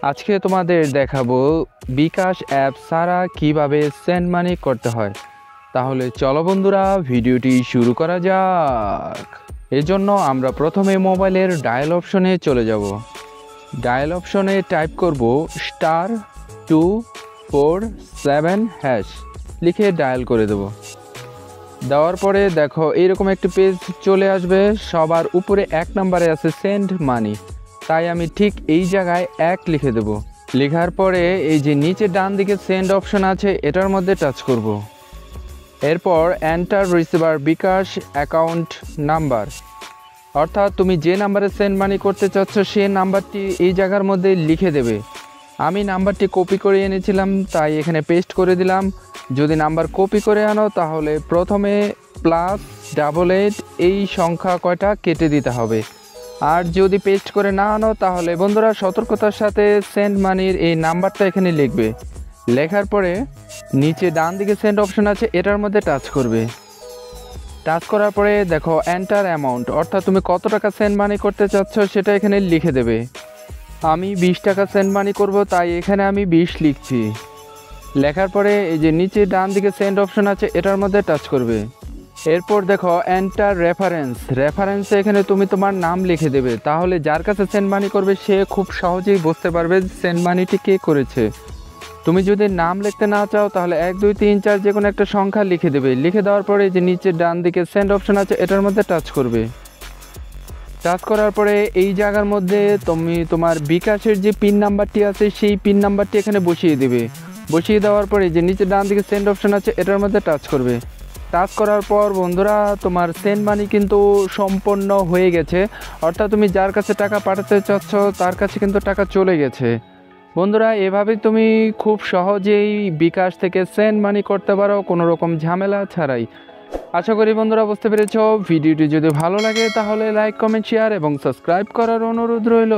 আজকে তোমাদের দেখাবো বিকাশ অ্যাপ ছাড়া কিভাবে সেন্ড মানি করতে হয়। তাহলে চলো বন্ধুরা ভিডিওটি শুরু করা যাক। এজন্য আমরা প্রথমে মোবাইলের ডায়াল অপশনে চলে যাব। ডায়াল অপশনে টাইপ করব *247# লিখে ডায়াল করে দেব। দেওয়ার পরে দেখো এইরকম একটি পেজ চলে আসবে। সবার উপরে 1 নম্বরে আছে সেন্ড মানি, তাই আমি ঠিক এই জায়গায় 1 লিখে দেব। লেখার পরে এই যে নিচে ডান দিকে সেন্ড অপশন আছে এটার মধ্যে টাচ করব। এরপর এন্টার রিসিভার বিকাশ অ্যাকাউন্ট নাম্বার, অর্থাৎ তুমি যে নাম্বারে সেন্ড মানি করতে চাচ্ছ সেই নাম্বারটি এই জায়গার মধ্যে লিখে দেবে। আমি নাম্বারটি কপি করে এনেছিলাম তাই এখানে পেস্ট করে দিলাম। যদি নাম্বার কপি করে আনো তাহলে প্রথমে +88 এই সংখ্যা কয়টা কেটে দিতে হবে। আর যদি পেস্ট করে না আনো তাহলে বন্ধুরা সতর্কতার সাথে সেন্ড মানির এই নাম্বারটা এখানে লিখবে। লেখার পরে নিচে ডান দিকে সেন্ড অপশন আছে এটার মধ্যে টাচ করবে। টাচ করার পরে দেখো এন্টার অ্যামাউন্ট, অর্থাৎ তুমি কত টাকা সেন্ড মানি করতে চাচ্ছ সেটা এখানে লিখে দেবে। আমি 20 টাকা সেন্ড মানি করব তাই এখানে আমি 20 লিখছি। লেখার পরে এই যে নিচে ডান দিকে সেন্ড অপশন আছে এটার মধ্যে টাচ করবে। এরপর দেখো এন্টার রেফারেন্সে এখানে তুমি তোমার নাম লিখে দেবে, তাহলে যার কাছে সেন্ড মানি করবে সে খুব সহজেই বুঝতে পারবে সেন্ড মানিটি কে করেছে। তুমি যদি নাম লিখতে না চাও তাহলে 1 2 3 4 যে কোনো একটা সংখ্যা লিখে দেবে। লিখে দেওয়ার পরে যে নিচে ডান দিকে সেন্ড অপশন আছে এটার মধ্যে টাচ করবে। টাচ করার পরে এই জায়গার মধ্যে তুমি তোমার বিকাশের যে পিন নাম্বারটি আছে সেই পিন নাম্বারটি এখানে বসিয়ে দেবে। বসিয়ে দেওয়ার পরে যে নিচে ডান দিকে সেন্ড অপশন আছে এটার মধ্যে টাচ করবে। টাচ করার পর বন্ধুরা তোমার সেন্ড মানি কিন্তু সম্পন্ন হয়ে গেছে, অর্থাৎ তুমি যার কাছে টাকা পাঠাতে চাচ্ছ তার কাছে কিন্তু টাকা চলে গেছে। বন্ধুরা এভাবে তুমি খুব সহজেই বিকাশ থেকে সেন্ড মানি করতে পারো কোনো রকম ঝামেলা ছাড়াই। আশা করি বন্ধুরা বুঝতে পেরেছো। ভিডিওটি যদি ভালো লাগে তাহলে লাইক কমেন্ট শেয়ার এবং সাবস্ক্রাইব করার অনুরোধ রইল।